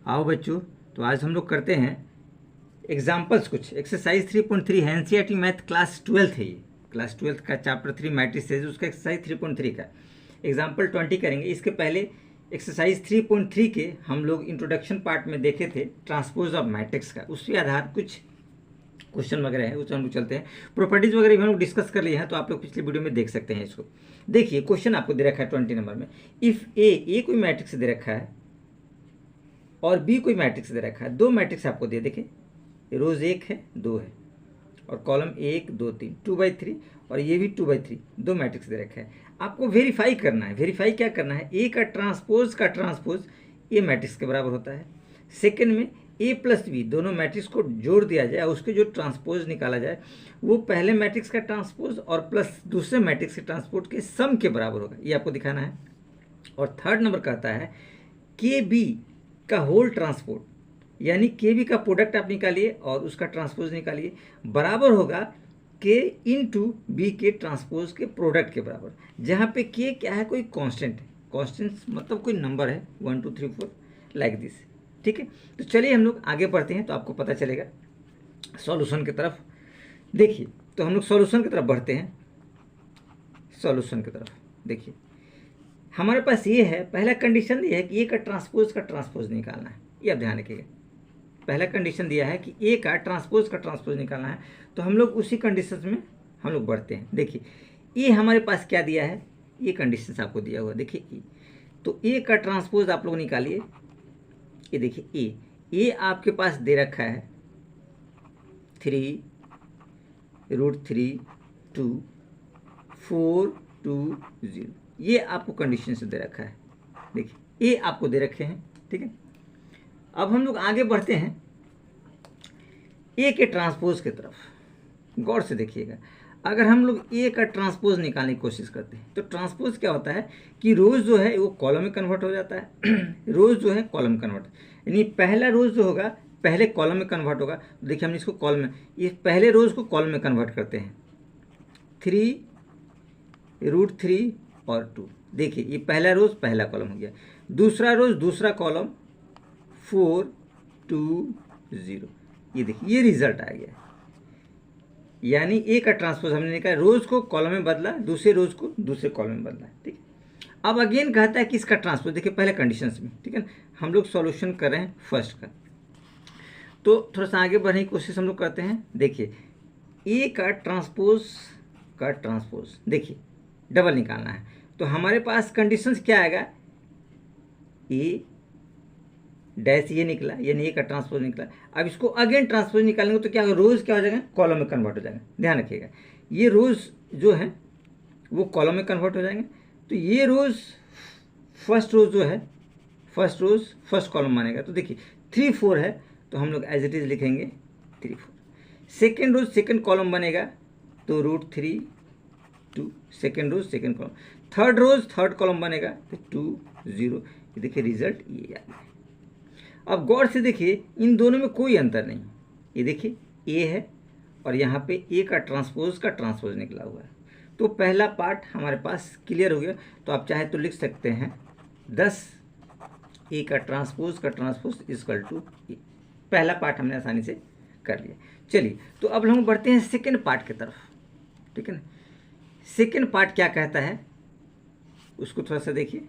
आओ बच्चों, तो आज हम लोग करते हैं एग्जाम्पल्स कुछ। एक्सरसाइज 3.3 है, एनसीईआरटी मैथ क्लास 12 है। ये क्लास 12 का चैप्टर 3 मैट्रिसेस, उसका एक्सरसाइज 3.3 का एग्जाम्पल 20 करेंगे। इसके पहले एक्सरसाइज 3.3 के हम लोग इंट्रोडक्शन पार्ट में देखे थे ट्रांसपोज ऑफ मैट्रिक्स का, उसके आधार कुछ क्वेश्चन वगैरह है, उस हम लोग चलते हैं। प्रॉपर्टीज वगैरह भी हम लोग डिस्कस कर लिए हैं, तो आप लोग पिछले वीडियो में देख सकते हैं इसको। देखिए क्वेश्चन आपको दे रखा है 20 नंबर में। इफ ए कोई मैट्रिक्स दे रखा है और बी कोई मैट्रिक्स दे रखा है, दो मैट्रिक्स आपको दिए, देखिए रोज 1 है 2 है और कॉलम 1 2 3 2/3 और ये भी 2/3, दो मैट्रिक्स दे रखा है। आपको वेरीफाई करना है। वेरीफाई क्या करना है, ए का ट्रांसपोज ए मैट्रिक्स के बराबर होता है। सेकंड में ए प्लस बी दोनों मैट्रिक्स को जोड़ दिया जाए और उसके जो ट्रांसपोज निकाला जाए वो पहले मैट्रिक्स का ट्रांसपोज और प्लस दूसरे मैट्रिक्स के ट्रांसपोज के सम के बराबर होगा, ये आपको दिखाना है। और थर्ड नंबर कहता है के बी का होल ट्रांसपोज, यानी के बी का प्रोडक्ट आप निकालिए और उसका ट्रांसपोज निकालिए, बराबर होगा के इंटू बी के ट्रांसपोज के प्रोडक्ट के बराबर, जहाँ पे के क्या है, कोई कांस्टेंट है। कांस्टेंट मतलब कोई नंबर है 1 2 3 4 लाइक दिस, ठीक है। तो चलिए हम लोग आगे बढ़ते हैं, तो आपको पता चलेगा सॉल्यूशन की तरफ। देखिए तो हम लोग सॉल्यूशन की तरफ बढ़ते हैं। सॉल्यूशन की तरफ देखिए, हमारे पास ये है, पहला कंडीशन ये है कि ए का ट्रांसपोज निकालना है, ये आप ध्यान रखिएगा। पहला कंडीशन दिया है कि ए का ट्रांसपोज निकालना है, तो हम लोग उसी कंडीशन में हम लोग बढ़ते हैं। देखिए ए हमारे पास क्या दिया है, ये कंडीशन आपको दिया हुआ, देखिए ए, तो ए का ट्रांसपोज आप लोग निकालिए। ये देखिए ए आपके पास दे रखा है 3√3 2 4 2 0, ये आपको कंडीशन से दे रखा है। देखिए ए आपको दे रखे हैं, ठीक है। अब हम लोग आगे बढ़ते हैं ए के ट्रांसपोज की तरफ। गौर से देखिएगा, अगर हम लोग ए का ट्रांसपोज निकालने की कोशिश करते हैं तो ट्रांसपोज क्या होता है कि रोज जो है वो कॉलम में कन्वर्ट हो जाता है। रोज जो है कॉलम कन्वर्ट, यानी पहला रोज जो होगा पहले कॉलम में कन्वर्ट होगा। देखिए हमने इसको कॉलम में, ये पहले रोज को कॉलम में कन्वर्ट करते हैं, 3√3 और 2। देखिए ये पहला रोज पहला कॉलम हो गया, दूसरा रोज दूसरा कॉलम 4 2 0, ये देखिए ये रिजल्ट आ गया। यानी ए का ट्रांसपोज हमने निकाला, रोज को कॉलम में बदला, दूसरे रोज को दूसरे कॉलम में बदला, ठीक है। अब अगेन कहता है कि इसका ट्रांसपोज, देखिए पहले कंडीशंस में, ठीक है ना। हम लोग सॉल्यूशन कर रहे हैं फर्स्ट का, तो थोड़ा सा आगे बढ़ने की कोशिश हम लोग करते हैं। देखिए ए का ट्रांसपोज देखिए डबल निकालना है, तो हमारे पास कंडीशंस क्या आएगा, ए डैश ये निकला, यानी ए का ट्रांसपोज निकला। अब इसको अगेन ट्रांसपोज निकालेंगे तो क्या होगा, रोज क्या हो जाएगा, कॉलम में कन्वर्ट हो जाएगा। ध्यान रखिएगा, ये रोज जो है वो कॉलम में कन्वर्ट हो जाएंगे, तो ये रोज फर्स्ट रोज जो है फर्स्ट रोज फर्स्ट कॉलम मानेगा। तो देखिए 3 4 है तो हम लोग एज इट इज लिखेंगे 3 4। सेकेंड रोज सेकेंड कॉलम बनेगा तो √3 2, सेकेंड रोज सेकेंड कॉलम। थर्ड रोज थर्ड कॉलम बनेगा तो 2 0, ये देखिए रिजल्ट ये आ गया। अब गौर से देखिए इन दोनों में कोई अंतर नहीं, ये देखिए ए है और यहाँ पे ए का ट्रांसपोज निकला हुआ है। तो पहला पार्ट हमारे पास क्लियर हो गया। तो आप चाहे तो लिख सकते हैं 10 ए का ट्रांसपोज इक्वल टू ए। पहला पार्ट हमने आसानी से कर लिया। चलिए तो अब हम बढ़ते हैं सेकेंड पार्ट की तरफ, ठीक है ना। सेकेंड पार्ट क्या कहता है उसको थोड़ा सा देखिए।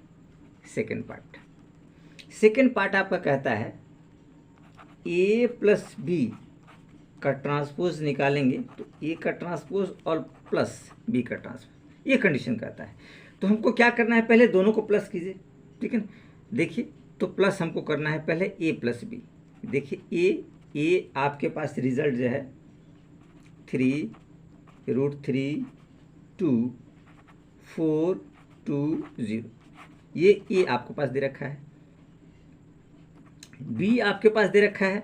सेकेंड पार्ट आपका कहता है ए प्लस बी का ट्रांसपोज निकालेंगे तो ए का ट्रांसपोज और प्लस बी का ट्रांसपोज, ये कंडीशन कहता है। तो हमको क्या करना है, पहले दोनों को प्लस कीजिए, ठीक है ना। देखिए तो प्लस हमको करना है पहले ए प्लस बी। देखिए ए आपके पास रिजल्ट जो है 3√3 2 4 2 0, ये ए आपके पास दे रखा है। बी आपके पास दे रखा है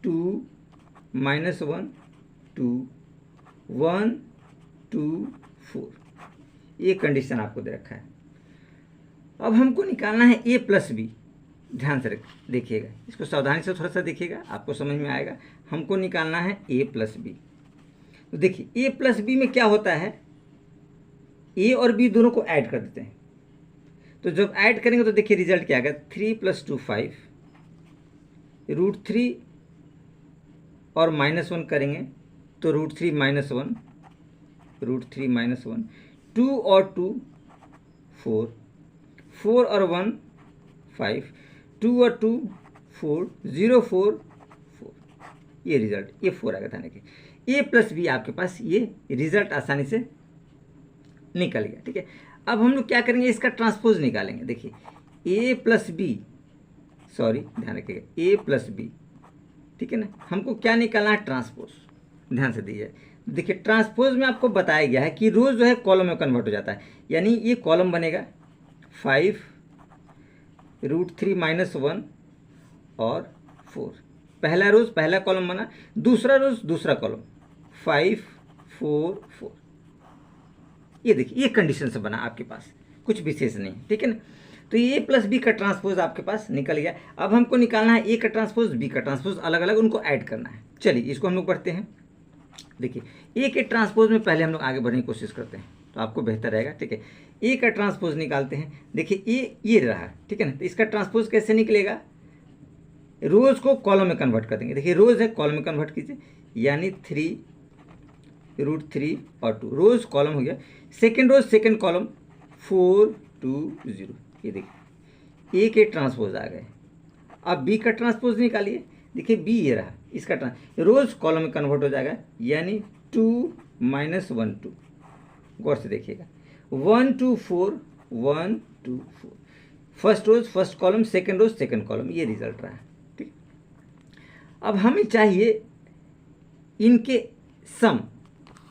2 -1 2 1 2 4, ये कंडीशन आपको दे रखा है। अब हमको निकालना है ए प्लस बी। ध्यान से देखिएगा, इसको सावधानी से थोड़ा सा देखिएगा, आपको समझ में आएगा। हमको निकालना है ए प्लस बी। तो देखिए ए प्लस बी में क्या होता है, ए और बी दोनों को ऐड कर देते हैं। तो जब ऐड करेंगे तो देखिए रिजल्ट क्या आएगा, 3 + 2 5, √3 और -1 करेंगे तो √3 - 1, √3 - 1, 2 और 2 4, 4 और 1 5, 2 और 2 4, 0 4 4, ये रिजल्ट, ये 4 आएगा था कि A + B आपके पास ये रिजल्ट आसानी से निकल गया। ठीक है, अब हम लोग क्या करेंगे, इसका ट्रांसपोज निकालेंगे। देखिए A + B, सॉरी ध्यान रखिएगा, A + B, ठीक है ना, हमको क्या निकालना है, ट्रांसपोज। ध्यान से दीजिए, देखिए ट्रांसपोज में आपको बताया गया है कि रोज जो है कॉलम में कन्वर्ट हो जाता है, यानी ये कॉलम बनेगा 5 √3 - 1 और 4, पहला रोज पहला कॉलम बना, दूसरा रोज दूसरा कॉलम 5 4 4, ये देखिए ये कंडीशन से बना आपके पास, कुछ विशेष नहीं, ठीक है ना। तो A + B का ट्रांसपोज आपके पास निकल गया। अब हमको निकालना है A का ट्रांसपोज, B का ट्रांसपोज, अलग अलग उनको ऐड करना है। चलिए इसको हम लोग पढ़ते हैं। देखिए A के ट्रांसपोज में पहले हम लोग आगे बढ़ने की कोशिश करते हैं तो आपको बेहतर रहेगा। ठीक है, A का ट्रांसपोज निकालते हैं। देखिए ये रहा, ठीक है ना, तो इसका ट्रांसपोज कैसे निकलेगा, रोज को कॉलम में कन्वर्ट कर देंगे। देखिए रोज है, कॉलम में कन्वर्ट कीजिए, यानी 3 √3 और 2, रोज कॉलम हो गया, सेकेंड रोज सेकेंड कॉलम 4 2 0, ये देखिए A के ट्रांसपोज आ गए। अब B का ट्रांसपोज निकालिए। देखिए B ये रहा, इसका रोज कॉलम में कन्वर्ट हो जाएगा, यानी 2 - 1 2, गौर से देखिएगा, 1 2 4 1 2 4, फर्स्ट रोज फर्स्ट कॉलम, सेकेंड रोज सेकेंड कॉलम, ये रिजल्ट रहा। ठीक, अब हमें चाहिए इनके सम,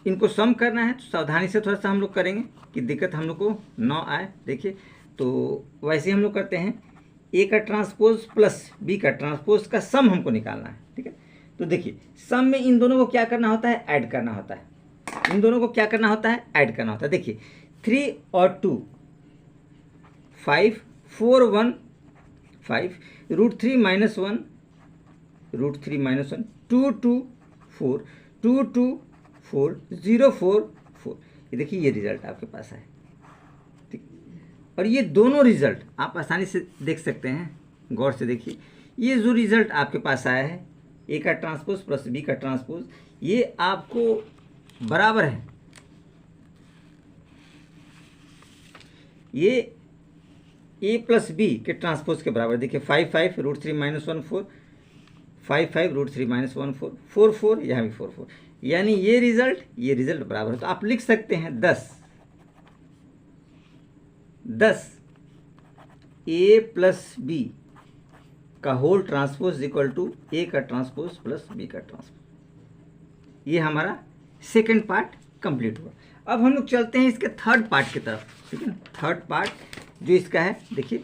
इनको सम करना है, तो सावधानी से थोड़ा सा हम लोग करेंगे कि दिक्कत हम लोग को ना आए। देखिए तो वैसे हम लोग करते हैं, A का ट्रांसपोज प्लस B का ट्रांसपोज का सम हमको निकालना है। ठीक है, तो देखिए सम में इन दोनों को क्या करना होता है, ऐड करना होता है। इन दोनों को क्या करना होता है, ऐड करना होता है। देखिए 3 और 2 5 4 1 5, √3 - 1, √3 - 1, 2 2 4, 2 2 4, 0 4 4, ये देखिए ये रिजल्ट आपके पास है। ठीक, और ये दोनों रिजल्ट आप आसानी से देख सकते हैं, गौर से देखिए, ये जो रिजल्ट आपके पास आया है A का ट्रांसपोज प्लस B का ट्रांसपोज, ये आपको बराबर है, ये A + B के ट्रांसपोज के बराबर। देखिए 5 5 √3 - 1 4, 5 5 √3 - 1 4, 4 4, यहाँ भी 4 4, यानी ये रिजल्ट बराबर है। तो आप लिख सकते हैं 10 A + B का whole transpose equal to A का ट्रांसपोज प्लस B का ट्रांसपोज। ये हमारा सेकेंड पार्ट कंप्लीट हुआ। अब हम लोग चलते हैं इसके थर्ड पार्ट की तरफ। ठीक है, थर्ड पार्ट जो इसका है, देखिए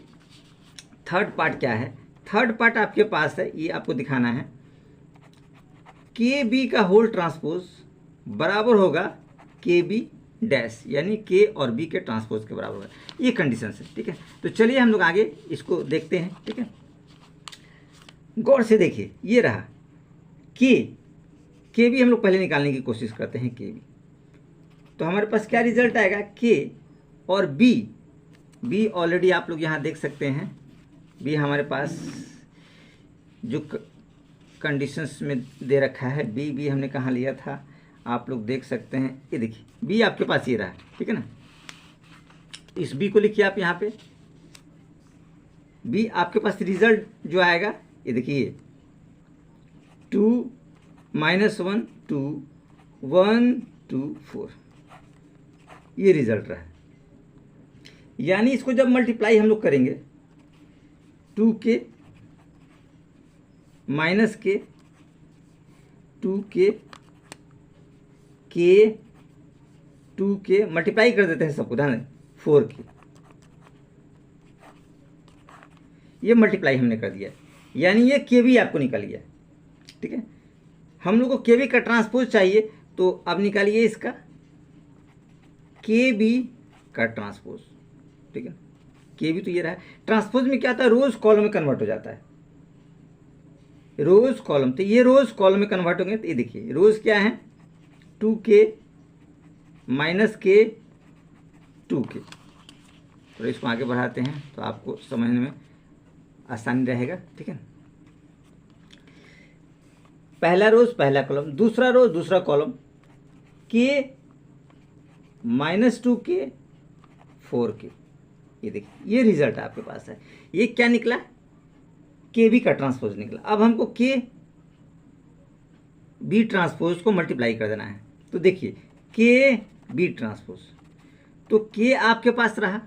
थर्ड पार्ट क्या है, थर्ड पार्ट आपके पास है, ये आपको दिखाना है, KB का होल ट्रांसपोज बराबर होगा KB डैश, यानी K और B के ट्रांसपोज के बराबर होगा। ये कंडीशन है। ठीक है, तो चलिए हम लोग आगे इसको देखते हैं। ठीक है, गौर से देखिए, ये रहा KB हम लोग पहले निकालने की कोशिश करते हैं KB, तो हमारे पास क्या रिजल्ट आएगा, K और B ऑलरेडी आप लोग यहाँ देख सकते हैं, B हमारे पास जो कंडीशंस में दे रखा है, B हमने कहाँ लिया था, आप लोग देख सकते हैं, ये देखिए B आपके पास ये रहा। ठीक है ना, इस B को लिखिए आप यहाँ पे, B आपके पास रिजल्ट जो आएगा, ये देखिए 2 - 1 2 1 2 4, ये रिजल्ट रहा। यानी इसको जब मल्टीप्लाई हम लोग करेंगे, 2K -K 2K K 2K multiply कर देते हैं सबको, ध्यान दें, 4K, ये मल्टीप्लाई हमने कर दिया, यानी ये KB आपको निकल गया। ठीक है, हम लोग को KB का ट्रांसपोज चाहिए, तो अब निकालिए इसका KB का ट्रांसपोज। ठीक है, KB तो ये रहा, ट्रांसपोज में क्या आता है, रोज कॉलम में कन्वर्ट हो जाता है, रोज कॉलम, तो ये रोज कॉलम में कन्वर्ट होंगे। तो ये देखिए रोज क्या है, 2K -K 2K, और इसको आगे बढ़ाते हैं तो आपको समझने में आसानी रहेगा, ठीक है। पहला रोज पहला कॉलम, दूसरा रोज दूसरा कॉलम, के -2k 4k, ये देखिए ये रिजल्ट आपके पास है। ये क्या निकला, के बी का ट्रांसपोज निकला। अब हमको के बी ट्रांसपोज को मल्टीप्लाई कर देना है, तो देखिए के बी ट्रांसपोज, तो के आपके पास रहा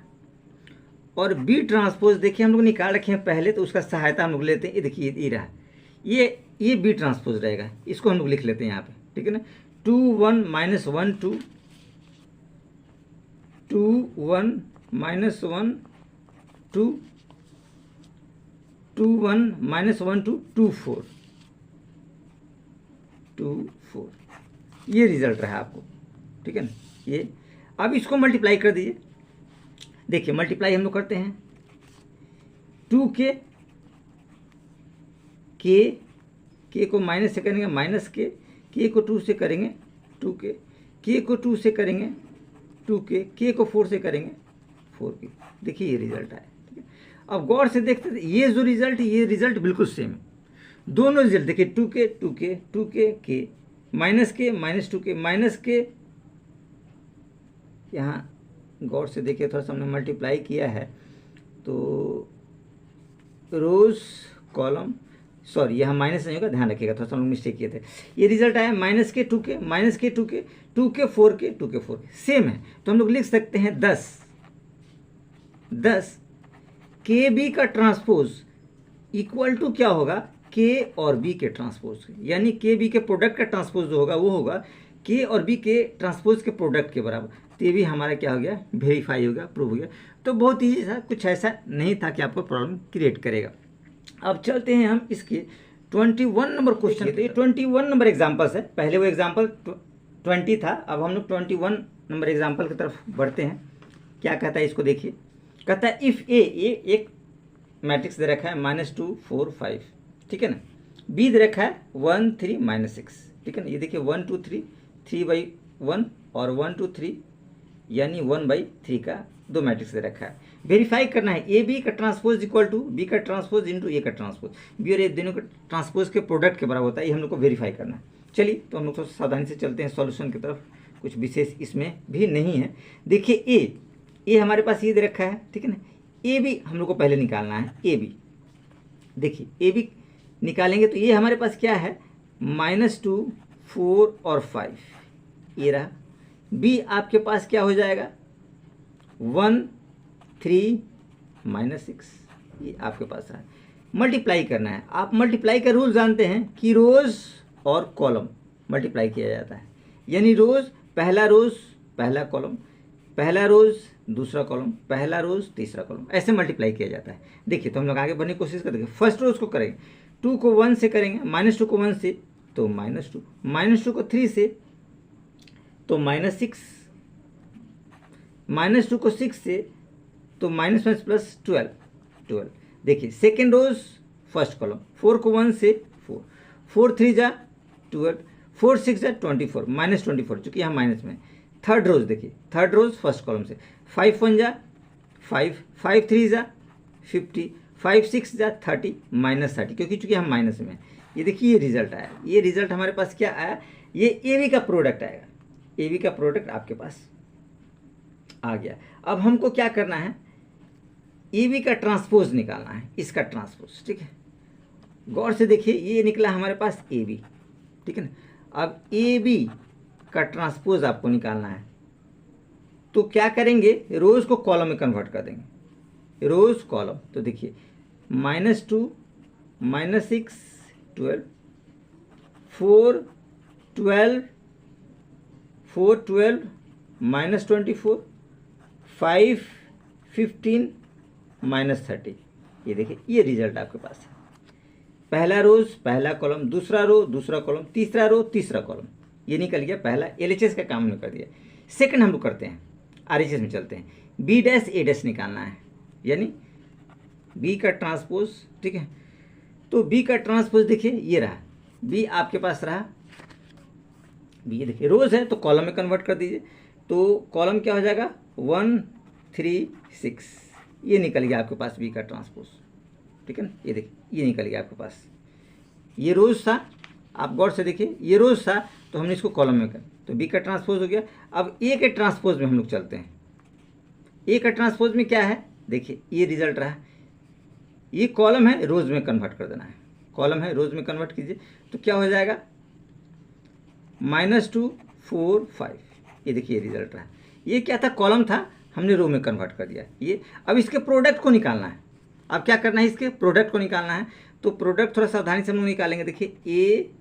और बी ट्रांसपोज देखिए हम लोग निकाल रखे हैं पहले, तो उसका सहायता हम लोग लेते हैं। ये देखिए ये रहा, ये बी ट्रांसपोज रहेगा, इसको हम लोग लिख लेते हैं यहाँ पे, ठीक है ना। 2 1 -1 2 2 1 -1 2 2 1 -1 2 2 4 2 4, ये रिजल्ट रहा आपको, ठीक है ना। ये अब इसको मल्टीप्लाई कर दीजिए, देखिए मल्टीप्लाई हम लोग करते हैं 2k, के को माइनस से करेंगे माइनस के को 2 से करेंगे 2k, के को 2 से करेंगे 2k, के को 4 से करेंगे 4k। देखिए ये रिजल्ट आया, ठीक है। अब गौर से देखते थे ये जो रिजल्ट, ये रिजल्ट बिल्कुल सेम है, दोनों रिजल्ट देखिए 2k के -2k माइनस के, यहाँ गौर से देखिए थोड़ा सा हमने मल्टीप्लाई किया है, तो रोज कॉलम, सॉरी यहाँ माइनस नहीं होगा, ध्यान रखिएगा, थोड़ा सा हम लोग मिस्टेक किए थे। ये रिजल्ट आया -2k 2k 4k सेम है, तो हम लोग लिख सकते हैं 10 के बी का ट्रांसपोज इक्वल टू क्या होगा, के और बी के ट्रांसपोज, यानी के बी के प्रोडक्ट का ट्रांसपोज जो होगा वो होगा के और बी के ट्रांसपोज के प्रोडक्ट के बराबर। तो ये भी हमारा क्या हो गया, वेरीफाई हो गया, प्रूव हो गया। तो बहुत ईजी था, कुछ ऐसा नहीं था कि आपको प्रॉब्लम क्रिएट करेगा। अब चलते हैं हम इसके 21 नंबर क्वेश्चन पे। 21 नंबर एग्जाम्पल्स है, पहले वो एग्जाम्पल 20 था, अब हम लोग 21 नंबर एग्जाम्पल की तरफ बढ़ते हैं। क्या कहता है इसको देखिए, कहता है इफ़ ए एक मैट्रिक्स दे रखा है -2 4 5, ठीक है ना। बी दे रखा है 1 3 -6, ठीक है ना। ये देखिए 1 2 3 3/1 और 1 2 3 यानी 1/3 का दो मैट्रिक्स दे रखा है। वेरीफाई करना है ए बी का ट्रांसपोज इक्वल टू बी का ट्रांसपोज इंटू ए का ट्रांसपोज, बी और ए दोनों के ट्रांसपोज के प्रोडक्ट के बराबर होता है, ये हम लोग को वेरीफाई करना है। चलिए तो हम लोग तो सावधानी से चलते हैं सॉल्यूशन की तरफ, कुछ विशेष इसमें भी नहीं है। देखिए ए हमारे पास ये दे रखा है, ठीक है ना। ए बी हम लोग को पहले निकालना है, ए बी देखिए ए बी निकालेंगे तो ये हमारे पास क्या है -2 4 और 5, ये रहा। बी आपके पास क्या हो जाएगा 1 3 -6, ये आपके पास है। मल्टीप्लाई करना है, आप मल्टीप्लाई का रूल जानते हैं कि रोज और कॉलम मल्टीप्लाई किया जाता है, यानी रोज पहला कॉलम, पहला रोज दूसरा कॉलम, पहला रोज तीसरा कॉलम, ऐसे मल्टीप्लाई किया जाता है। देखिए तो हम लोग आगे बढ़ने की कोशिश करेंगे। फर्स्ट रोज को करेंगे 2 को 1 से करेंगे, -2 को 1 से तो -2, -2 को 3 से तो -6, -2 को 6 से तो -5 + 12। देखिए सेकेंड रोज फर्स्ट कॉलम 4 को 1 से 4, 4 3 जा 12, 4 6 जा 24 -24, चूँकि यहाँ माइनस में। थर्ड रोज देखिए, थर्ड रोज फर्स्ट कॉलम से 5 1 जा 5, 5 3 जा 50, 5 6 जा 30 -30, क्योंकि चूँकि हम माइनस में। ये देखिए ये रिजल्ट आया, ये रिजल्ट हमारे पास क्या आया, ये ए बी का प्रोडक्ट आएगा, ए बी का प्रोडक्ट आपके पास आ गया। अब हमको क्या करना है, ए बी का ट्रांसपोज निकालना है, इसका ट्रांसपोज, ठीक है। गौर से देखिए ये निकला हमारे पास ए बी, ठीक है ना। अब ए बी का ट्रांसपोज आपको निकालना है, तो क्या करेंगे, रोज को कॉलम में कन्वर्ट कर देंगे, रोज कॉलम। तो देखिए -2 -6 12, 4 12 -24, 5 15 -30। ये देखिए ये रिजल्ट आपके पास है। पहला रोज पहला कॉलम, दूसरा रो दूसरा कॉलम, तीसरा रो तीसरा कॉलम, ये निकल गया। पहला LHS का काम हमने कर दिया। सेकंड हम लोग करते हैं, RHS में चलते हैं। B' A' निकालना है, यानी B का ट्रांसपोज, ठीक है। तो B का ट्रांसपोज देखिए ये रहा, B आपके पास रहा, B देखिए रोज है तो कॉलम में कन्वर्ट कर दीजिए। तो कॉलम क्या हो जाएगा 1 3 6, ये निकल गया आपके पास बी का ट्रांसपोज, ठीक है ना। ये देखिए ये निकल गया आपके पास, ये रोज था, आप गौर से देखिए ये रोज था तो हमने इसको कॉलम में कर, तो बी का ट्रांसपोज हो गया। अब ए के ट्रांसपोज में हम लोग चलते हैं। ए का ट्रांसपोज में क्या है, देखिए ये रिजल्ट रहा, ये कॉलम है, रोज में कन्वर्ट कर देना है, कॉलम है रोज में कन्वर्ट कीजिए, तो क्या हो जाएगा -2 4 5। ये देखिए रिजल्ट रहा, ये क्या था, कॉलम था, हमने रो में कन्वर्ट कर दिया ये। अब इसके प्रोडक्ट को निकालना है, अब क्या करना है, इसके प्रोडक्ट को निकालना है। तो प्रोडक्ट थोड़ा सावधानी से हम लोग निकालेंगे। देखिए ए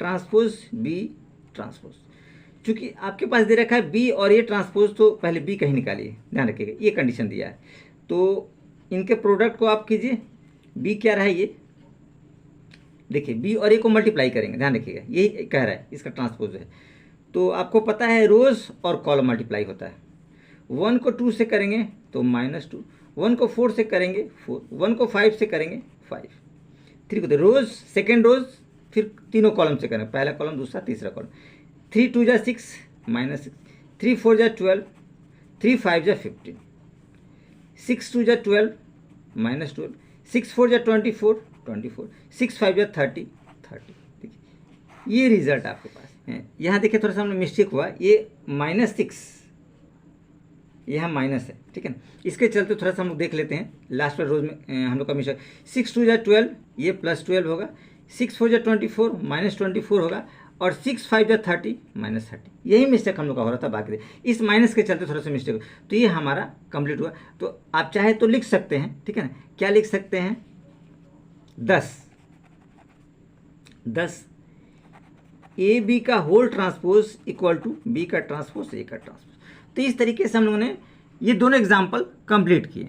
ट्रांसपोज बी ट्रांसपोज, चूंकि आपके पास दे रखा है बी और ए ट्रांसपोज, तो पहले बी कहीं निकालिए, ध्यान रखिएगा ये कंडीशन दिया है। तो इनके प्रोडक्ट को आप कीजिए, बी क्या रहा है ये, देखिए बी और ए को मल्टीप्लाई करेंगे, ध्यान रखिएगा यही कह रहा है, इसका ट्रांसपोज है। तो आपको पता है रोज और कॉलम मल्टीप्लाई होता है, 1 को 2 से करेंगे तो -2, 1 को 4 से करेंगे 4, 1 को 5 से करेंगे 5, 3 को रोज, सेकेंड रोज, फिर तीनों कॉलम से करेंगे, पहला कॉलम दूसरा तीसरा कॉलम। 3 2 जा 6 -6, 3 4 जा 12, 3 5 जा 15, 6 2 जा 12 -12, 6 4 जा 24 24, 6 5 जा 30 30। देखिए ये रिजल्ट आपके पास है। यहाँ देखिए थोड़ा सा हमने मिस्टेक हुआ, ये -6 यहाँ माइनस है, ठीक है ना। इसके चलते थोड़ा सा हम लोग देख लेते हैं, लास्ट पर रोज में हम लोग का मिस्टेक, 6 2 जा 12, ये +12 होगा, 6 4 जा 24 -24 होगा, और 6 5 जा 30 -30। यही मिस्टेक हम लोग का हो रहा था, बाकी इस माइनस के चलते थोड़ा सा मिस्टेक हुआ। तो ये हमारा कंप्लीट हुआ। तो आप चाहे तो लिख सकते हैं, ठीक है ना, क्या लिख सकते हैं, 10 ए बी का whole transpose equal to B का ट्रांसपोज ए का ट्रांसपोज। तो इस तरीके से हम लोगों ने ये दोनों एग्जाम्पल कंप्लीट किए।